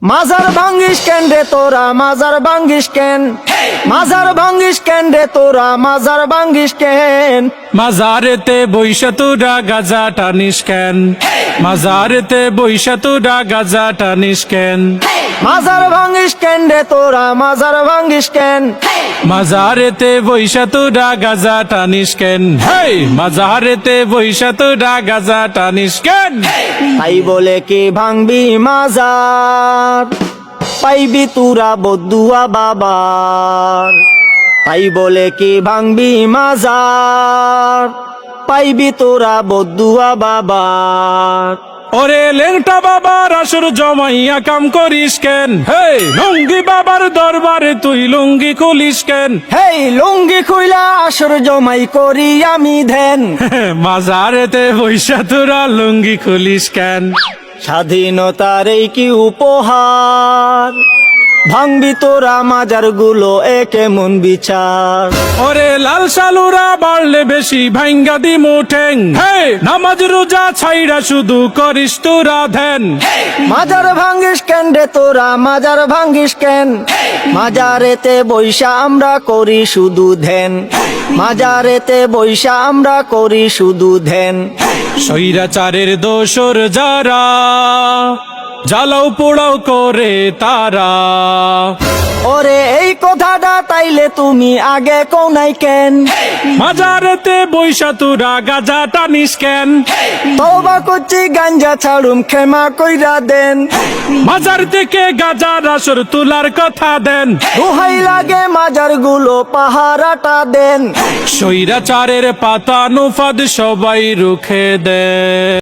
মাজার ভাঙ্গিস কেন রে তোরা মাজার ভাঙ্গিস কেন মাজার ভাঙ্গিস কেন রে তোরা মাজার ভাঙ্গিস কেন মাজারেতে বইসা তোরা গাজা টানিস কেন মাজারেতে বইসা তোরা গাজা টানিস কেন মাজার ভাঙ্গিস কেন রে তোরা মাজার ভাঙ্গিস কেন মাজারেতে বইসা তোরা গাজা টানিস কেন হেই মাজারেতে বইসা তোরা গাজা টানিস কেন তাই বলে কি ভাঙবি মাজার পাইবি তুরা বদুয়া বাবার তাই বলে কি ভাঙবি মাজার পাইবি তোরা বদুয়া বাবার ওরে লেংটা বাবার আসর জমাইয়া কাম করিস কেন হেই লুঙ্গি বাবার দরবারে তুই লুঙ্গি খুলিস কেন হেই লুঙ্গি খুইলা আসর জমাই করি আমি ধ্যান মাজারেতে বইসা তোরা লুঙ্গি খুলিস কেন স্বাধীনতার এই কি উপহার ভাঙবি তোরা মাজার গুলো একে মন বিচার ওরে লাল সালুরা বাড়লে বেশি ভাঙ্গা দি মুঠেং হে নামাজ রোজা ছাইরা শুধু করিস তোরা ধ্যান মাজার ভাঙ্গিস কেন রে তোরা মাজার ভাঙ্গিস কেন মাজারেতে বৈশা আমরা করি শুধু ধ্যান মাজারেতে বৈশা আমরা করি শুধু ধ্যান স্বৈরাচারের দোসর যারা জ্বালাও পোড়াও করে তারা ওরে এই কথাটা তাইলে তুমি আগে কোনাই কেন মাজারেতে বৈশা তোরা গাজা টানিস কেন তওবা করছি গাঞ্জা ছাড়ুম ক্ষমা কইরা দেন মাজার থেকে গাজার আসর তোলার কথা দেন দোহাই লাগে মাজার গুলো পাহারাটা দেন স্বৈরাচারের পাতা নুফাদ সবাই রুখে দেয়।